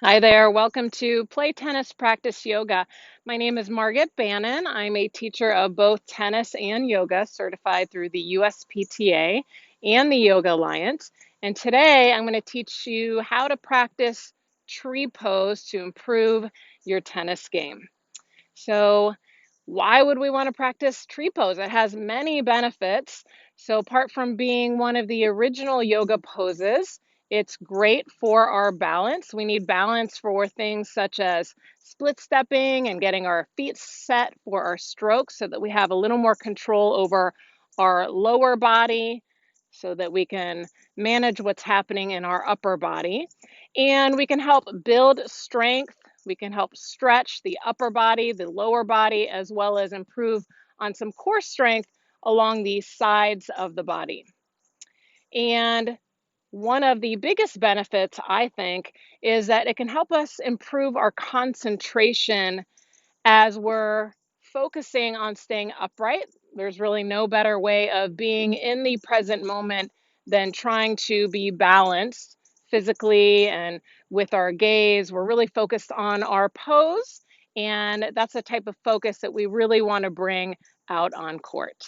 Hi there, welcome to Play Tennis Practice Yoga. My name is Margit Bannon. I'm a teacher of both tennis and yoga, certified through the USPTA and the Yoga Alliance. And today I'm going to teach you how to practice tree pose to improve your tennis game. So, why would we want to practice tree pose? It has many benefits. So, apart from being one of the original yoga poses, it's great for our balance. We need balance for things such as split stepping and getting our feet set for our strokes so that we have a little more control over our lower body so that we can manage what's happening in our upper body. And we can help build strength, we can help stretch the upper body, the lower body, as well as improve on some core strength along the sides of the body. And one of the biggest benefits, I think, is that it can help us improve our concentration as we're focusing on staying upright. There's really no better way of being in the present moment than trying to be balanced physically and with our gaze. We're really focused on our pose, and that's the type of focus that we really want to bring out on court.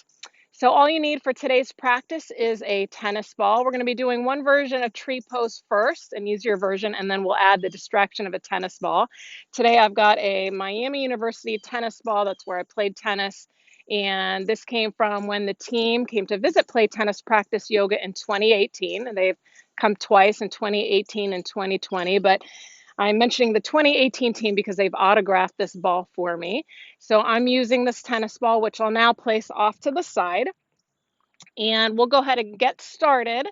So all you need for today's practice is a tennis ball. We're going to be doing one version of tree pose first, an easier version, and then we'll add the distraction of a tennis ball. Today I've got a Miami University tennis ball. That's where I played tennis. And this came from when the team came to visit Play Tennis Practice Yoga in 2018. And they've come twice in 2018 and 2020. But I'm mentioning the 2018 team because they've autographed this ball for me. So I'm using this tennis ball, which I'll now place off to the side. And we'll go ahead and get started.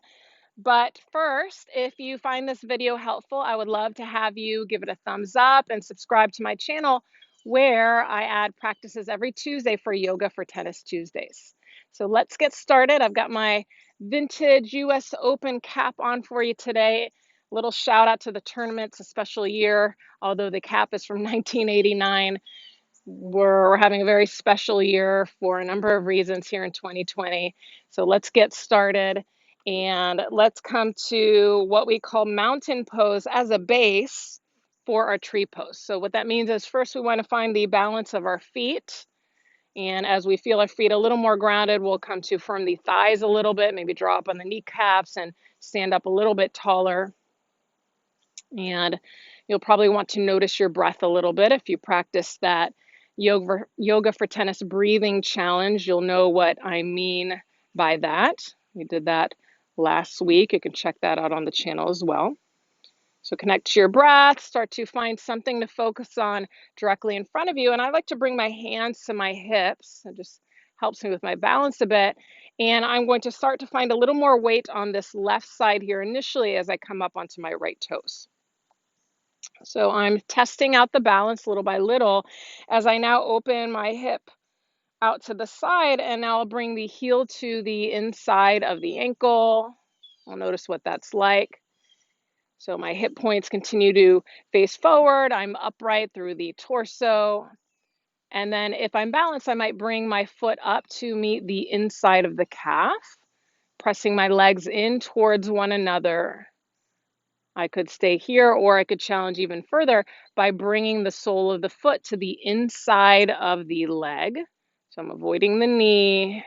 But first, if you find this video helpful, I would love to have you give it a thumbs up and subscribe to my channel where I add practices every Tuesday for Yoga for Tennis Tuesdays. So let's get started. I've got my vintage US Open cap on for you today. Little shout out to the tournament. It's a special year, although the cap is from 1989. We're having a very special year for a number of reasons here in 2020. So let's get started and let's come to what we call mountain pose as a base for our tree pose. So what that means is first we want to find the balance of our feet. And as we feel our feet a little more grounded, we'll come to firm the thighs a little bit, maybe draw up on the kneecaps and stand up a little bit taller. And you'll probably want to notice your breath a little bit if you practice that yoga for tennis breathing challenge. You'll know what I mean by that. We did that last week. You can check that out on the channel as well. So connect to your breath, start to find something to focus on directly in front of you. And I like to bring my hands to my hips. It just helps me with my balance a bit. And I'm going to start to find a little more weight on this left side here initially as I come up onto my right toes. So I'm testing out the balance little by little as I now open my hip out to the side, and now I'll bring the heel to the inside of the ankle. I'll notice what that's like. So my hip points continue to face forward. I'm upright through the torso. And then if I'm balanced, I might bring my foot up to meet the inside of the calf, pressing my legs in towards one another. I could stay here, or I could challenge even further by bringing the sole of the foot to the inside of the leg. So I'm avoiding the knee.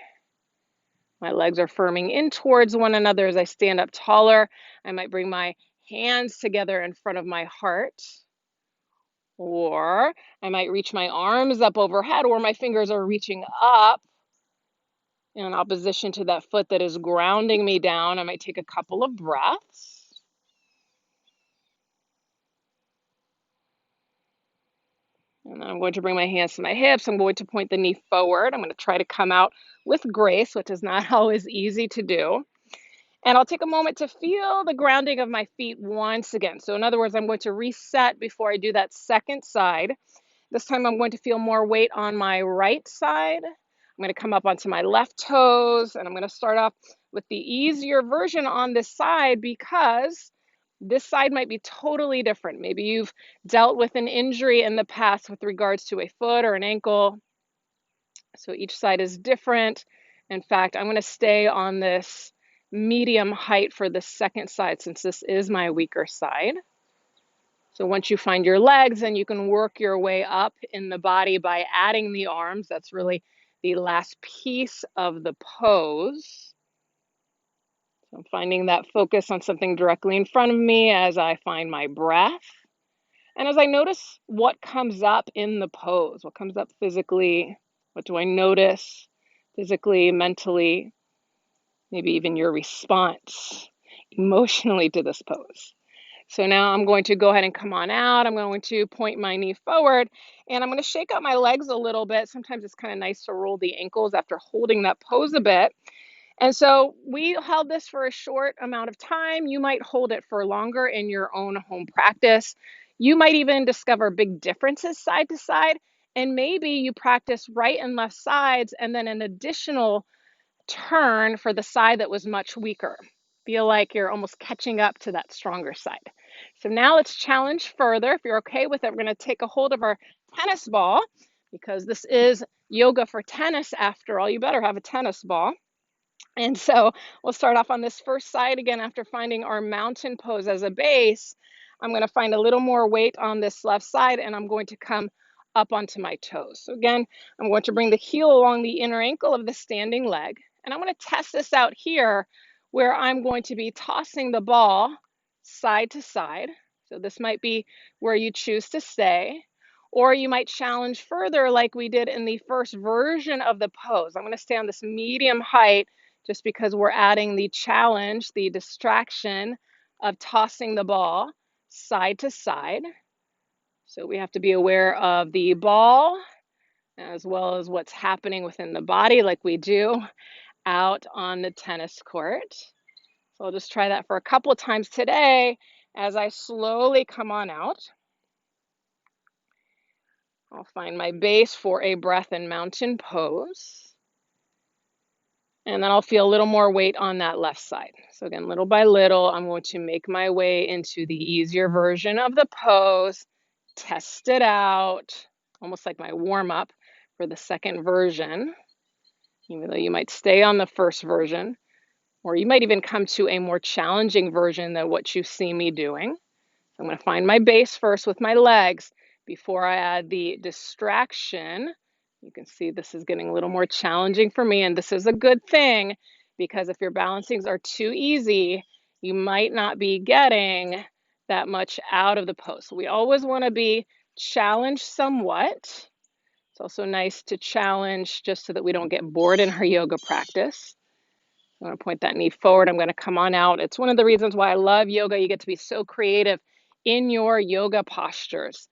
My legs are firming in towards one another as I stand up taller. I might bring my hands together in front of my heart, or I might reach my arms up overhead, or my fingers are reaching up in opposition to that foot that is grounding me down. I might take a couple of breaths. And then I'm going to bring my hands to my hips. I'm going to point the knee forward. I'm going to try to come out with grace, which is not always easy to do. And I'll take a moment to feel the grounding of my feet once again. So in other words, I'm going to reset before I do that second side. This time I'm going to feel more weight on my right side. I'm going to come up onto my left toes, and I'm going to start off with the easier version on this side because this side might be totally different. Maybe you've dealt with an injury in the past with regards to a foot or an ankle. So each side is different. In fact, I'm going to stay on this medium height for the second side since this is my weaker side. So once you find your legs, then you can work your way up in the body by adding the arms. That's really the last piece of the pose. So I'm finding that focus on something directly in front of me as I find my breath. And as I notice what comes up in the pose, what comes up physically, what do I notice physically, mentally, maybe even your response emotionally to this pose. So now I'm going to go ahead and come on out. I'm going to point my knee forward and I'm going to shake out my legs a little bit. Sometimes it's kind of nice to roll the ankles after holding that pose a bit. And so we held this for a short amount of time. You might hold it for longer in your own home practice. You might even discover big differences side to side. And maybe you practice right and left sides and then an additional turn for the side that was much weaker. Feel like you're almost catching up to that stronger side. So now let's challenge further. If you're okay with it, we're going to take a hold of our tennis ball because this is yoga for tennis after all. You better have a tennis ball. And so we'll start off on this first side again after finding our mountain pose as a base. I'm going to find a little more weight on this left side and I'm going to come up onto my toes. So again, I'm going to bring the heel along the inner ankle of the standing leg. And I'm going to test this out here where I'm going to be tossing the ball side to side. So this might be where you choose to stay. Or you might challenge further like we did in the first version of the pose. I'm going to stay on this medium height just because we're adding the challenge, the distraction of tossing the ball side to side. So we have to be aware of the ball as well as what's happening within the body like we do out on the tennis court. So I'll just try that for a couple of times today as I slowly come on out. I'll find my base for a breath and mountain pose. And then I'll feel a little more weight on that left side. So again, little by little, I'm going to make my way into the easier version of the pose, test it out, almost like my warm up for the second version, even though you might stay on the first version, or you might even come to a more challenging version than what you see me doing. I'm going to find my base first with my legs before I add the distraction. You can see this is getting a little more challenging for me, and this is a good thing because if your balancings are too easy, you might not be getting that much out of the pose. So we always want to be challenged somewhat. It's also nice to challenge just so that we don't get bored in our yoga practice. I'm going to point that knee forward. I'm going to come on out. It's one of the reasons why I love yoga. You get to be so creative in your yoga postures.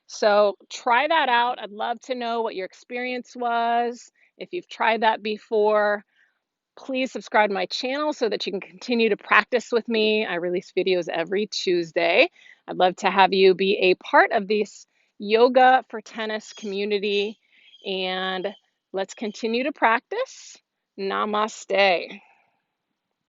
So try that out. I'd love to know what your experience was. If you've tried that before, please subscribe to my channel so that you can continue to practice with me. I release videos every Tuesday. I'd love to have you be a part of this yoga for tennis community. And let's continue to practice. Namaste.